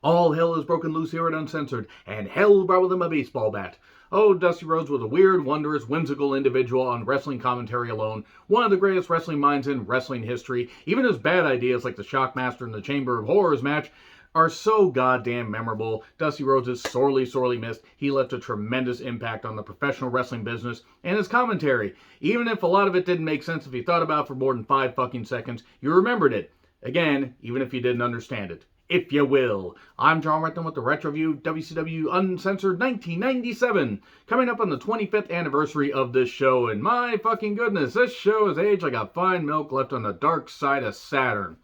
All hell is broken loose here at Uncensored, and hell brought with him a baseball bat. Oh, Dusty Rhodes was a weird, wondrous, whimsical individual on wrestling commentary alone, one of the greatest wrestling minds in wrestling history. Even his bad ideas like the Shockmaster and the Chamber of Horrors match are so goddamn memorable. Dusty Rhodes is sorely, sorely missed. He left a tremendous impact on the professional wrestling business, and his commentary, even if a lot of it didn't make sense if you thought about it for more than 5 fucking seconds, you remembered it. Again, even if you didn't understand it. If you will. I'm CharleSting with the Retro Review WCW Uncensored 1997. Coming up on the 25th anniversary of this show, and my fucking goodness, this show has aged like a fine milk left on the dark side of Saturn.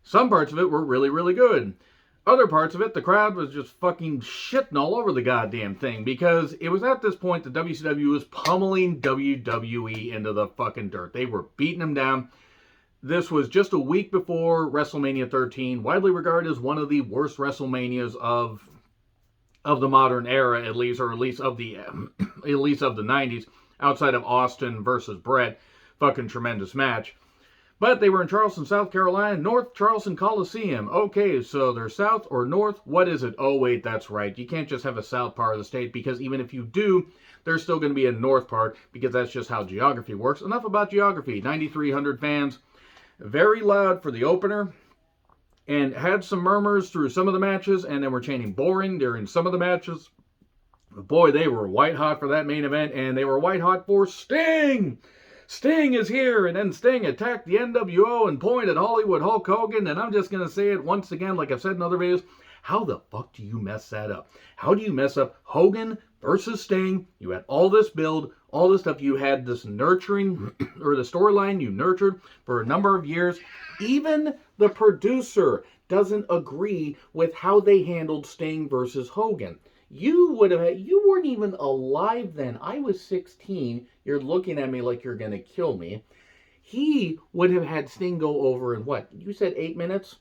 Some parts of it were really, really good. Other parts of it, the crowd was just fucking shitting all over the goddamn thing, because it was at this point that WCW was pummeling WWE into the fucking dirt. They were beating them down. This was just a week before WrestleMania 13, widely regarded as one of the worst WrestleManias of the modern era, at least of the 90s, outside of Austin versus Brett. Fucking tremendous match. But they were in Charleston, South Carolina, North Charleston Coliseum. Okay, so they're south or north? What is it? Oh, wait, that's right. You can't just have a south part of the state, because even if you do, there's still going to be a north part, because that's just how geography works. Enough about geography. 9,300 fans. Very loud for the opener, and had some murmurs through some of the matches, and then were chanting boring during some of the matches. But boy, they were white hot for that main event, and they were white hot for Sting! Sting is here, and then Sting attacked the NWO and pointed at Hollywood Hulk Hogan, and I'm just going to say it once again, like I've said in other videos, how the fuck do you mess that up? How do you mess up Hogan versus Sting? You had all this build, all this stuff. You had this nurturing, or the storyline you nurtured for a number of years. Even the producer doesn't agree with how they handled Sting versus Hogan. You weren't even alive then. I was 16. You're looking at me like you're going to kill me. He would have had Sting go over in what? You said 8 minutes?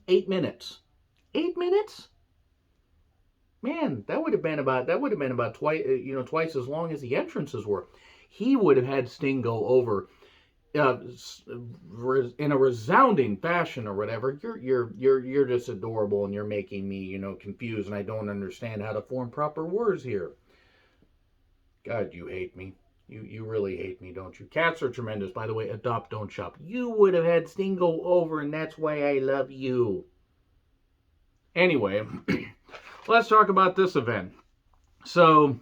8 minutes. 8 minutes? Man, that would have been about twice as long as the entrances were. He would have had Sting go over in a resounding fashion or whatever. You're just adorable, and you're making me, confused, and I don't understand how to form proper words here. God, you hate me. You really hate me, don't you? Cats are tremendous, by the way. Adopt, don't shop. You would have had Sting go over, and that's why I love you. Anyway, let's talk about this event. So,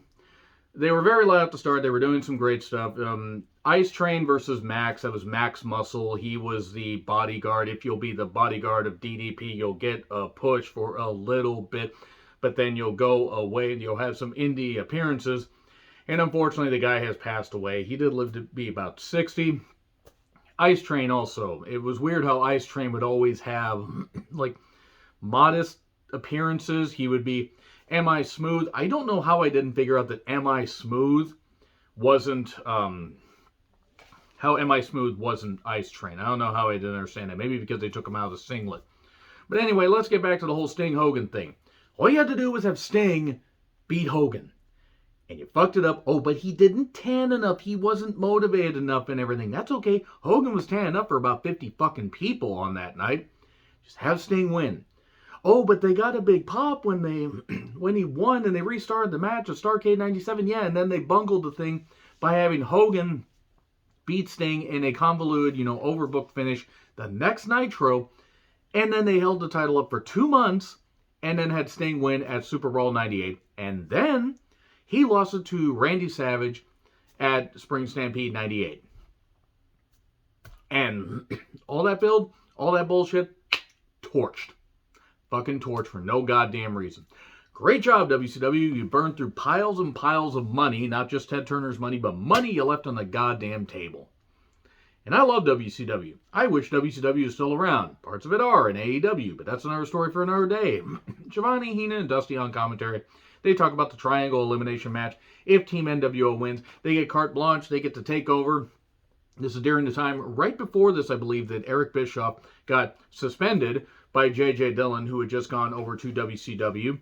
they were very loud at the start. They were doing some great stuff. Ice Train versus Max. That was Max Muscle. He was the bodyguard. If you'll be the bodyguard of DDP, you'll get a push for a little bit, but then you'll go away and you'll have some indie appearances. And unfortunately, the guy has passed away. He did live to be about 60. Ice Train also. It was weird how Ice Train would always have, like, modest appearances. He would be Am I Smooth? I don't know how I didn't figure out that Am I Smooth wasn't Ice Train. I don't know how I didn't understand that. Maybe because they took him out of the singlet. But anyway, let's get back to the whole Sting Hogan thing. All you had to do was have Sting beat Hogan. And you fucked it up. Oh, but he didn't tan enough. He wasn't motivated enough and everything. That's okay. Hogan was tanning up for about 50 fucking people on that night. Just have Sting win. Oh, but they got a big pop when he won, and they restarted the match at Starrcade 97. Yeah, and then they bungled the thing by having Hogan beat Sting in a convoluted, overbooked finish the next Nitro, and then they held the title up for 2 months, and then had Sting win at Super Bowl 98, and then he lost it to Randy Savage at Spring Stampede 98. And all that build, all that bullshit, torched. Fucking torch for no goddamn reason. Great job, WCW. You burned through piles and piles of money, not just Ted Turner's money, but money you left on the goddamn table. And I love WCW. I wish WCW was still around. Parts of it are in AEW, but that's another story for another day. Shivani, Heenan, and Dusty on commentary. They talk about the triangle elimination match. If Team NWO wins, they get carte blanche. They get to take over. This is during the time, right before this, I believe, that Eric Bischoff got suspended by J.J. Dillon, who had just gone over to WCW.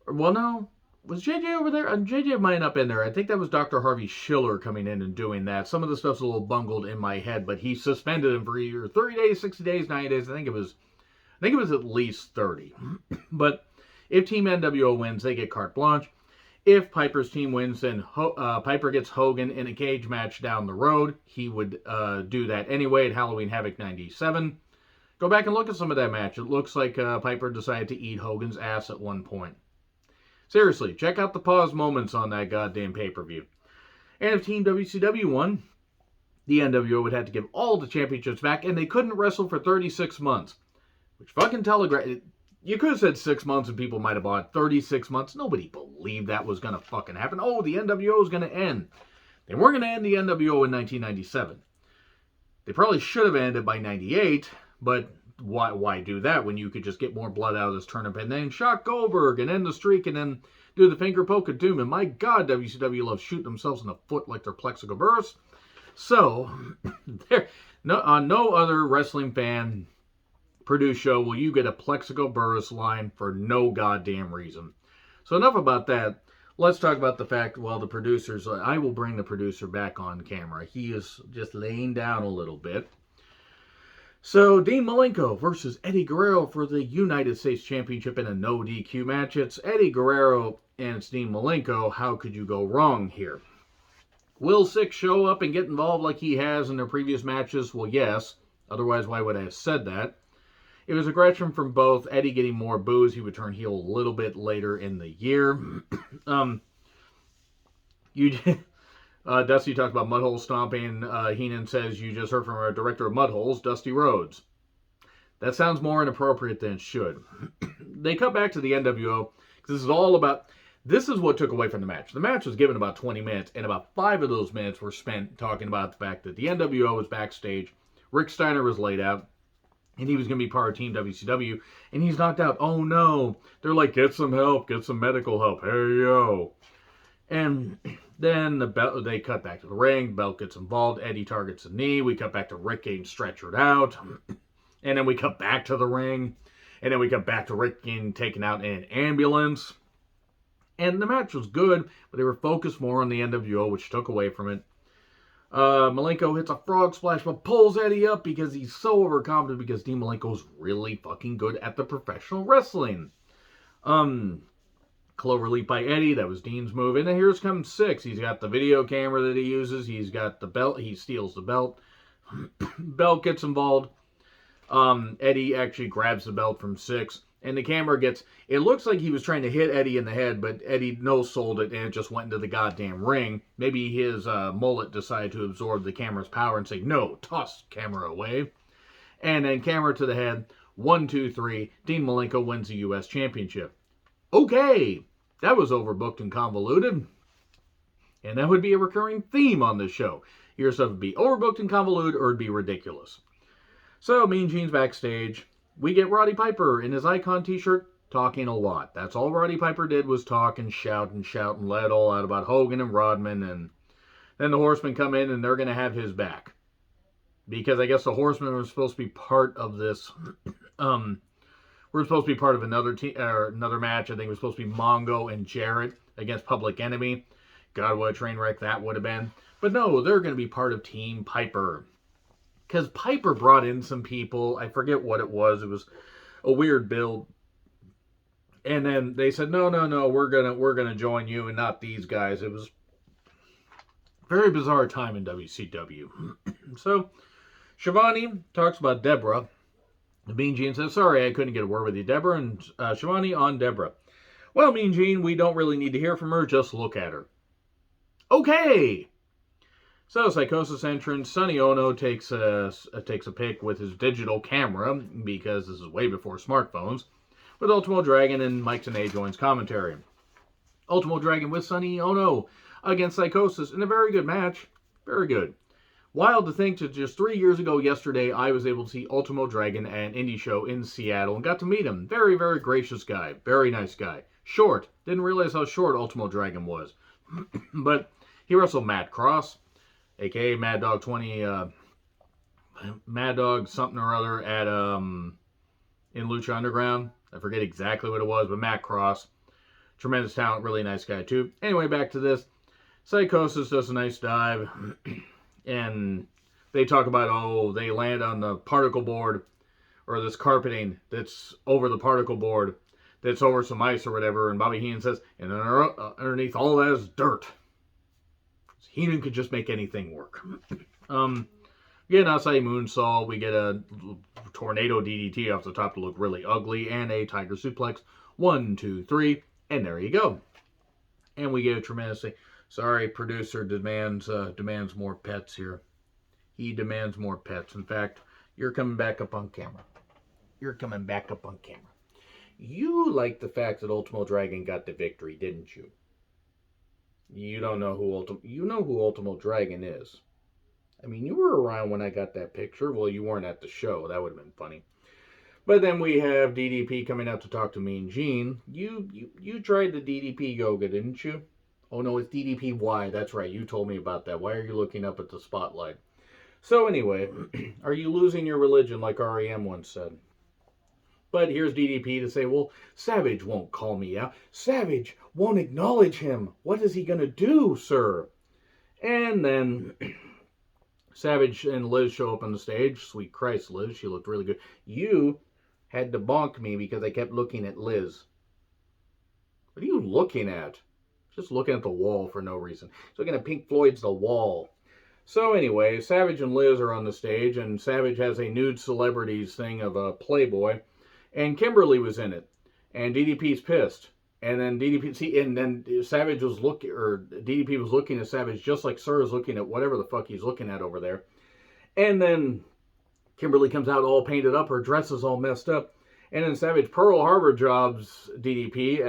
Well, no. Was J.J. over there? J.J. might not have been there. I think that was Dr. Harvey Schiller coming in and doing that. Some of the stuff's a little bungled in my head, but he suspended him for either 30 days, 60 days, 90 days. I think it was think it was at least 30. But if Team NWO wins, they get carte blanche. If Piper's team wins, then Piper gets Hogan in a cage match down the road. He would do that anyway at Halloween Havoc 97. Go back and look at some of that match. It looks like Piper decided to eat Hogan's ass at one point. Seriously, check out the pause moments on that goddamn pay-per-view. And if Team WCW won, the NWO would have to give all the championships back, and they couldn't wrestle for 36 months. Which fucking telegraph... You could have said 6 months and people might have bought 36 months. Nobody believed that was going to fucking happen. Oh, the NWO is going to end. They weren't going to end the NWO in 1997. They probably should have ended by 98, but why do that when you could just get more blood out of this turnip and then shock Goldberg and end the streak and then do the finger poke of doom? And my God, WCW loves shooting themselves in the foot like they're Plexico Burrs. So, on no other wrestling fan produced show will you get a Plexico Burris line for no goddamn reason. So enough about that. Let's talk about the fact, well, the producers, I will bring the producer back on camera. He is just laying down a little bit. So Dean Malenko versus Eddie Guerrero for the United States Championship in a no DQ match. It's Eddie Guerrero and it's Dean Malenko. How could you go wrong here? Will Syxx show up and get involved like he has in their previous matches? Well, yes. Otherwise, why would I have said that? It was aggression from both. Eddie getting more boos. He would turn heel a little bit later in the year. Dusty talks about mudhole stomping. Heenan says, you just heard from our director of mudholes, Dusty Rhodes. That sounds more inappropriate than it should. They cut back to the NWO, because this is all about... This is what took away from the match. The match was given about 20 minutes, and about 5 of those minutes were spent talking about the fact that the NWO was backstage, Rick Steiner was laid out, and he was going to be part of Team WCW, and he's knocked out. Oh no. They're like, get some help, get some medical help. Hey, yo. And then they cut back to the ring. The belt gets involved. Eddie targets the knee. We cut back to Rick getting stretchered out. And then we cut back to the ring. And then we cut back to Rick getting taken out in an ambulance. And the match was good, but they were focused more on the NWO, which took away from it. Malenko hits a frog splash, but pulls Eddie up because he's so overconfident because Dean Malenko's really fucking good at the professional wrestling. Clover leap by Eddie, that was Dean's move. And then here's comes Syxx. He's got the video camera that he uses. He's got the belt. He steals the belt. Belt gets involved. Eddie actually grabs the belt from Syxx. And the camera gets... It looks like he was trying to hit Eddie in the head, but Eddie no-sold it, and it just went into the goddamn ring. Maybe his mullet decided to absorb the camera's power and say, no, toss camera away. And then camera to the head. 1, 2, 3. Dean Malenko wins the U.S. Championship. Okay, that was overbooked and convoluted. And that would be a recurring theme on this show. Either stuff would be overbooked and convoluted, or it'd be ridiculous. So, Mean Gene's backstage. We get Roddy Piper in his Icon t-shirt talking a lot. That's all Roddy Piper did was talk and shout and let it all out about Hogan and Rodman. And then the Horsemen come in and they're going to have his back. Because I guess the Horsemen were supposed to be part of this. We're supposed to be part of another match. I think it was supposed to be Mongo and Jarrett against Public Enemy. God, what a train wreck that would have been. But no, they're going to be part of Team Piper. Because Piper brought in some people. I forget what it was. It was a weird build. And then they said, no, we're gonna join you and not these guys. It was a very bizarre time in WCW. So, Shivani talks about Deborah. Mean Gene says, sorry, I couldn't get a word with you, Deborah. And Shivani on Deborah. Well, Mean Gene, we don't really need to hear from her. Just look at her. Okay. So, Psychosis entrance, Sonny Ono takes a pic with his digital camera, because this is way before smartphones, with Ultimo Dragon, and Mike Tenay joins commentary. Ultimo Dragon with Sonny Ono against Psychosis in a very good match. Very good. Wild to think that just 3 years ago yesterday, I was able to see Ultimo Dragon at an indie show in Seattle and got to meet him. Very, very gracious guy. Very nice guy. Short. Didn't realize how short Ultimo Dragon was. But he wrestled Matt Cross, a.k.a. Mad Dog 20, Mad Dog something or other at, in Lucha Underground. I forget exactly what it was, but Matt Cross. Tremendous talent, really nice guy too. Anyway, back to this. Psychosis does a nice dive. And they talk about, they land on the particle board or this carpeting that's over the particle board, that's over some ice or whatever. And Bobby Heenan says, and underneath all that is dirt. Heenan could just make anything work. We get an outside moonsault. We get a tornado DDT off the top to look really ugly, and a tiger suplex. 1, 2, 3, and there you go. And we get a tremendous. Sorry, producer demands more pets here. He demands more pets. In fact, you're coming back up on camera. You're coming back up on camera. You like the fact that Ultimo Dragon got the victory, didn't you? You don't know who Ultimo Dragon is. I mean, you were around when I got that picture. Well, you weren't at the show. That would have been funny. But then we have DDP coming out to talk to Mean Gene. You tried the DDP yoga, didn't you? Oh, no, it's DDPY. That's right. You told me about that. Why are you looking up at the spotlight? So anyway, are you losing your religion like REM once said? But here's DDP to say, well, Savage won't call me out. Savage won't acknowledge him. What is he going to do, sir? And then Savage and Liz show up on the stage. Sweet Christ, Liz, she looked really good. You had to bonk me because I kept looking at Liz. What are you looking at? Just looking at the wall for no reason. He's looking at Pink Floyd's The Wall. So anyway, Savage and Liz are on the stage, and Savage has a nude celebrities thing of a Playboy, and Kimberly was in it, and DDP's pissed. And then Savage was DDP was looking at Savage just like Sir is looking at whatever the fuck he's looking at over there. And then Kimberly comes out all painted up, her dress is all messed up. And then Savage Pearl Harbor jobs DDP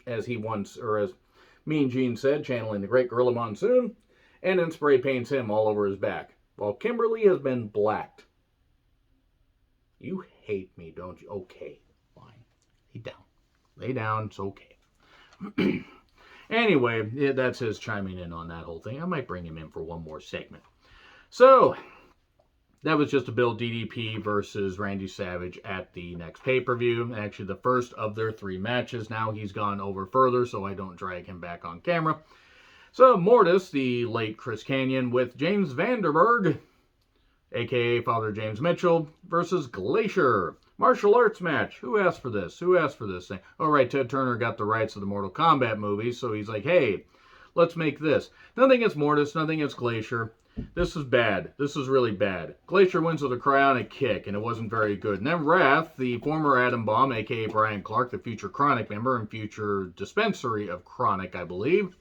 as he once, or as Mean Gene said, channeling the great Gorilla Monsoon, and then spray paints him all over his back. While Kimberly has been blacked. You hate me, don't you? Okay, fine. Lay down. Lay down, it's okay. Anyway, that's his chiming in on that whole thing. I might bring him in for one more segment. So, that was just to build DDP versus Randy Savage at the next pay-per-view. Actually, the first of their 3 matches. Now he's gone over further, so I don't drag him back on camera. So, Mortis, the late Chris Kanyon, with James Vanderberg, a.k.a. Father James Mitchell, versus Glacier. Martial arts match. Who asked for this? Who asked for this thing? Oh, right, Ted Turner got the rights to the Mortal Kombat movies, so he's like, hey, let's make this. Nothing against Mortis, nothing against Glacier. This is bad. This is really bad. Glacier wins with a cryonic kick, and it wasn't very good. And then Wrath, the former Atom Bomb, a.k.a. Brian Clark, the future Chronic member and future dispensary of Chronic, I believe,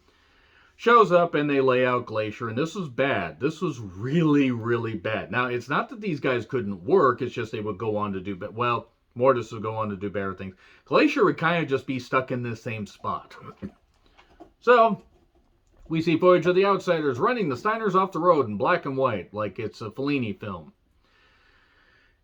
shows up and they lay out Glacier, and this was bad. This was really, really bad. Now, it's not that these guys couldn't work, it's just they would go on to do, well, Mortis would go on to do better things. Glacier would kind of just be stuck in this same spot. So, we see footage of the Outsiders running the Steiners off the road in black and white, like it's a Fellini film.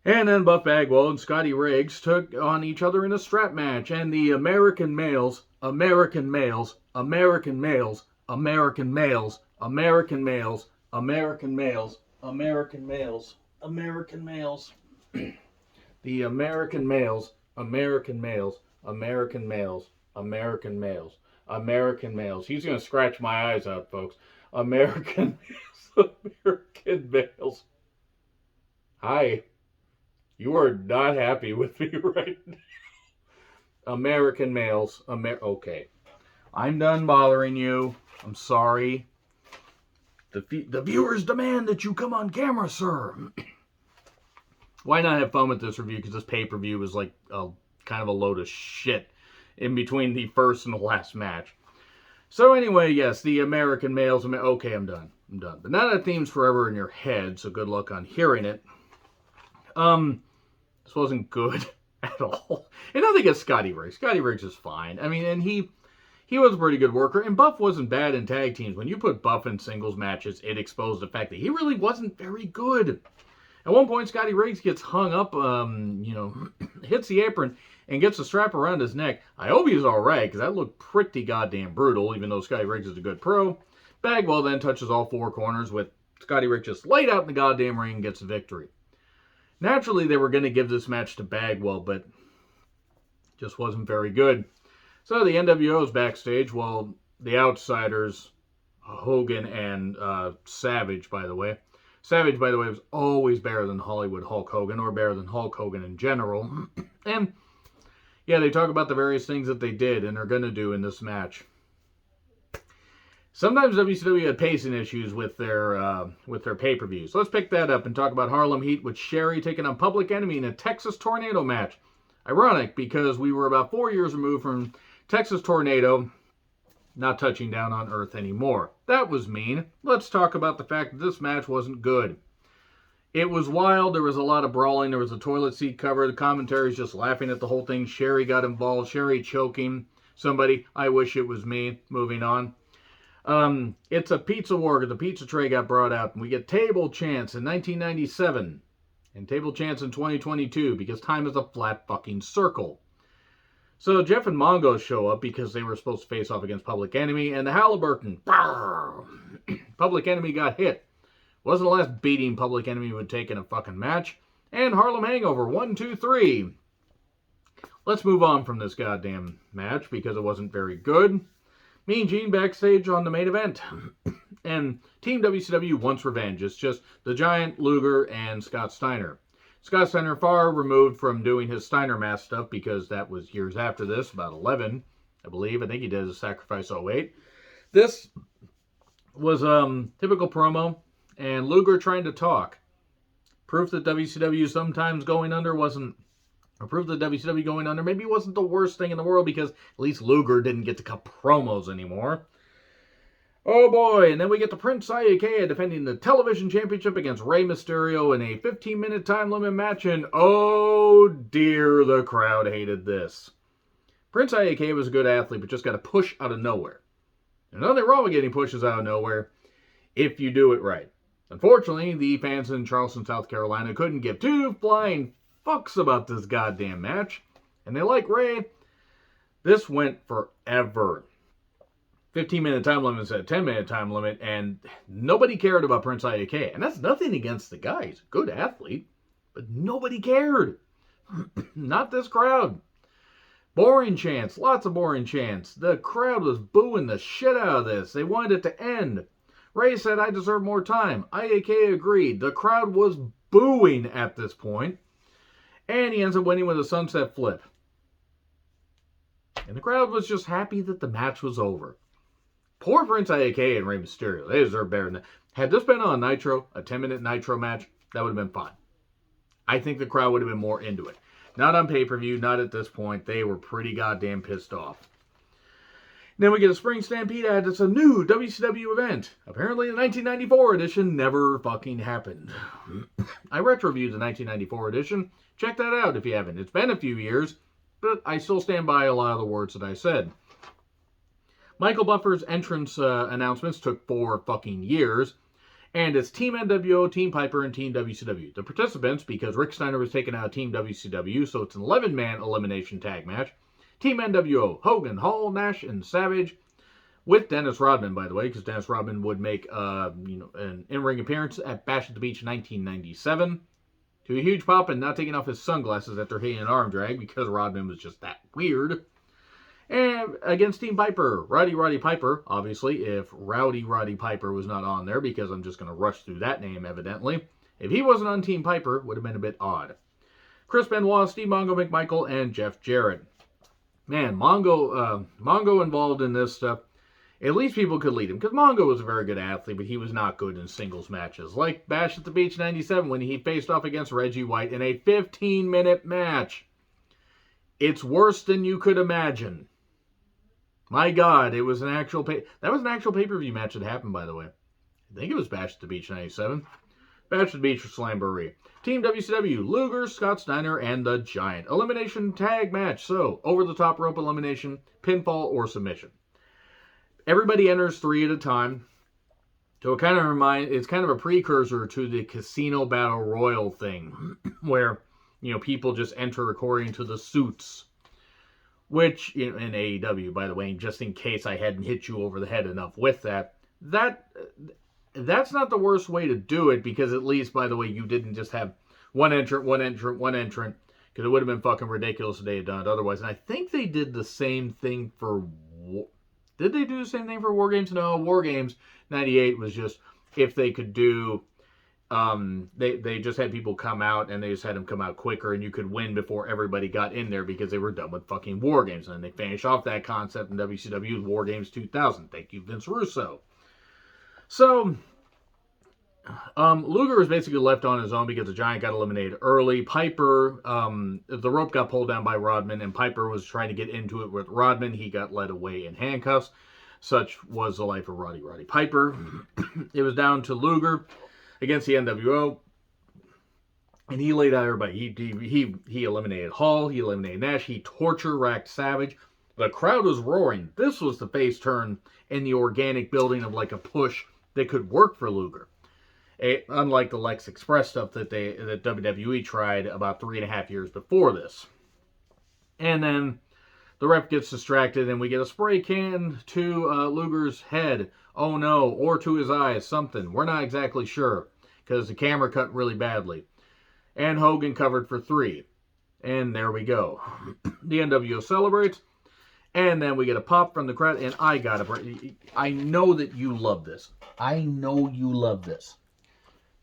And then Buff Bagwell and Scotty Riggs took on each other in a strap match, and the American males, American males, American males, American males, American males, American males, American males, American males. The American males, American males, American males, American males, American males. He's going to scratch my eyes out, folks. American males, American males. Hi. You are not happy with me right now. American males, okay. I'm done bothering you. I'm sorry. The viewers demand that you come on camera, sir. Why not have fun with this review? Because this pay-per-view was like kind of a load of shit in between the first and the last match. So anyway, yes, the American males. Okay, I'm done. But now that theme's forever in your head, so good luck on hearing it. This wasn't good at all. And nothing against Scotty Riggs. Scotty Riggs is fine. I mean, and he was a pretty good worker, and Buff wasn't bad in tag teams. When you put Buff in singles matches, it exposed the fact that he really wasn't very good. At one point, Scotty Riggs gets hung up, hits the apron, and gets the strap around his neck. I hope he's all right, because that looked pretty goddamn brutal, even though Scotty Riggs is a good pro. Bagwell then touches all 4 corners with Scotty Riggs just laid out in the goddamn ring and gets the victory. Naturally, they were going to give this match to Bagwell, but just wasn't very good. So the NWO's backstage, the Outsiders, Hogan and Savage, by the way, Savage, by the way, was always better than Hollywood Hulk Hogan, or better than Hulk Hogan in general. And yeah, they talk about the various things that they did and are going to do in this match. Sometimes WCW had pacing issues with their pay-per-views. So let's pick that up and talk about Harlem Heat with Sherry taking on Public Enemy in a Texas Tornado match. Ironic, because we were about 4 years removed from Texas Tornado not touching down on Earth anymore. That was mean. Let's talk about the fact that this match wasn't good. It was wild. There was a lot of brawling. There was a toilet seat cover. The commentary's just laughing at the whole thing. Sherry got involved. Sherry choking somebody. I wish it was me. Moving on. It's a pizza war. The pizza tray got brought out. And we get table chants in 1997. And table chants in 2022 because time is a flat fucking circle. So Jeff and Mongo show up because they were supposed to face off against Public Enemy. And the Halliburton. Public Enemy got hit. Wasn't the last beating Public Enemy would take in a fucking match. And Harlem Hangover, 1, 2, 3. Let's move on from this goddamn match because it wasn't very good. Mean Gene backstage on the main event. And Team WCW wants revenge. It's just the Giant, Luger, and Scott Steiner. Scott Steiner far removed from doing his Steiner Mask stuff because that was years after this, about 11, I believe. I think he did a Sacrifice 08. This was typical promo. And Luger trying to talk. Proof that WCW sometimes going under wasn't... Or proof that WCW going under maybe wasn't the worst thing in the world because at least Luger didn't get to cut promos anymore. Oh boy, and then we get the Prince Iakea defending the television championship against Rey Mysterio in a 15-minute time limit match, and oh dear, the crowd hated this. Prince Iakea was a good athlete, but just got a push out of nowhere. There's nothing wrong with getting pushes out of nowhere if you do it right. Unfortunately, the fans in Charleston, South Carolina couldn't give two flying fucks about this goddamn match. And they like Ray. This went forever. 15-minute time limit instead of 10-minute time limit. And nobody cared about Prince Iakea. And that's nothing against the guy. He's a good athlete. But nobody cared. Not this crowd. Boring chants. Lots of boring chants. The crowd was booing the shit out of this. They wanted it to end. Ray said, I deserve more time. Iakea agreed. The crowd was booing at this point. And he ends up winning with a sunset flip. And the crowd was just happy that the match was over. Poor Prince Iakea and Rey Mysterio. They deserve better than that. Had this been on Nitro, a 10-minute Nitro match, that would have been fine. I think the crowd would have been more into it. Not on pay-per-view, not at this point. They were pretty goddamn pissed off. Then we get a Spring Stampede ad. It's a new WCW event. Apparently the 1994 edition never fucking happened. I retro-reviewed the 1994 edition. Check that out if you haven't. It's been a few years, but I still stand by a lot of the words that I said. Michael Buffer's entrance announcements took 4 fucking years. And it's Team NWO, Team Piper, and Team WCW. The participants, because Rick Steiner was taken out of Team WCW, so it's an 11-man elimination tag match. Team NWO, Hogan, Hall, Nash, and Savage, with Dennis Rodman, by the way, because Dennis Rodman would make an in-ring appearance at Bash at the Beach 1997. To a huge pop and not taking off his sunglasses after hitting an arm drag, because Rodman was just that weird. And against Team Piper, Roddy Piper, obviously, if Roddy Piper was not on there, because I'm just going to rush through that name, evidently. If he wasn't on Team Piper, would have been a bit odd. Chris Benoit, Steve Mongo McMichael, and Jeff Jarrett. Man, Mongo involved in this stuff. At least people could lead him, because Mongo was a very good athlete, but he was not good in singles matches. Like Bash at the Beach 97 when he faced off against Reggie White in a 15-minute match. It's worse than you could imagine. My God, it was an actual that was an actual pay-per-view match that happened, by the way. I think it was Bash at the Beach 97. Bash at the Beach for Slamboree. Team WCW, Luger, Scott Steiner, and The Giant. Elimination tag match. So, over the top rope elimination, pinfall, or submission. Everybody enters 3 at a time. So it's kind of a precursor to the Casino Battle Royal thing, where, people just enter according to the suits. Which, in AEW, by the way, just in case I hadn't hit you over the head enough with that's not the worst way to do it, because at least, by the way, you didn't just have one entrant, because it would have been fucking ridiculous if they had done it otherwise. And I think they did the same thing for... Did they do the same thing for War Games? No, War Games 98 was just if they could do They just had people come out, and they just had them come out quicker, and you could win before everybody got in there because they were done with fucking War Games. And they finished off that concept in WCW with War Games 2000. Thank you, Vince Russo. So, Luger was basically left on his own because the Giant got eliminated early. Piper, the rope got pulled down by Rodman, and Piper was trying to get into it with Rodman. He got led away in handcuffs. Such was the life of Roddy Piper. It was down to Luger against the NWO, and he laid out everybody. He eliminated Hall, he eliminated Nash, he torture-racked Savage. The crowd was roaring. This was the face turn in the organic building of like a push that could work for Luger. Unlike the Lex Express stuff that WWE tried about 3.5 years before this. And then the ref gets distracted, and we get a spray can to Luger's head. Oh no, or to his eyes, something. We're not exactly sure, because the camera cut really badly. And Hogan covered for 3. And there we go. The NWO celebrates, and then we get a pop from the crowd, and I know that you love this. I know you love this.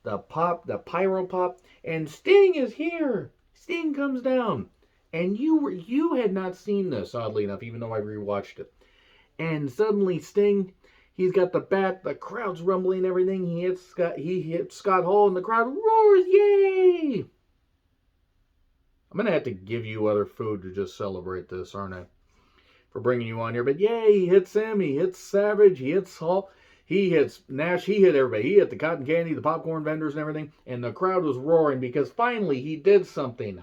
The pop, the pyro pop, and Sting is here. Sting comes down. And you had not seen this, oddly enough, even though I rewatched it. And suddenly Sting, he's got the bat, the crowd's rumbling, everything. He hits Scott Hall, and the crowd roars, yay! I'm gonna have to give you other food to just celebrate this, aren't I? For bringing you on here. But yay, he hits him, he hits Savage, he hits Hall, he hits Nash, he hit everybody. He hit the cotton candy, the popcorn vendors, and everything. And the crowd was roaring because finally he did something.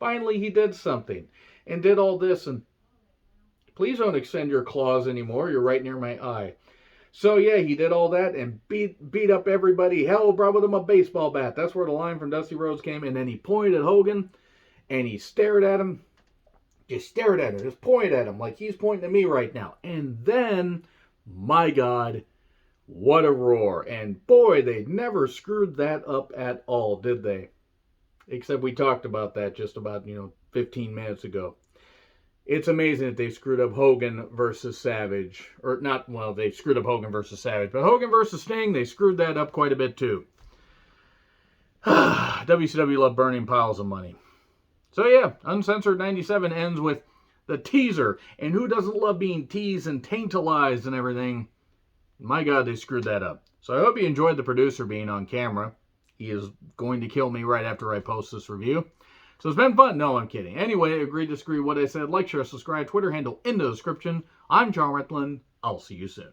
Finally he did something. And did all this. And please don't extend your claws anymore. You're right near my eye. So yeah, he did all that and beat up everybody. Hell, brought with him a baseball bat. That's where the line from Dusty Rhodes came. And then he pointed at Hogan. And he stared at him. Just stared at him. Just pointed at him like he's pointing at me right now. And then, my God, what a roar. And boy, they never screwed that up at all, did they? Except we talked about that just about, 15 minutes ago. It's amazing that they screwed up Hogan versus Savage. Or not, well, they screwed up Hogan versus Savage. But Hogan versus Sting, they screwed that up quite a bit too. WCW love burning piles of money. So yeah, Uncensored 97 ends with the teaser. And who doesn't love being teased and tantalized and everything? My God, they screwed that up. So I hope you enjoyed the producer being on camera. He is going to kill me right after I post this review. So it's been fun. No, I'm kidding. Anyway, agree, disagree with what I said. Like, share, subscribe. Twitter handle in the description. I'm CharleSting. I'll see you soon.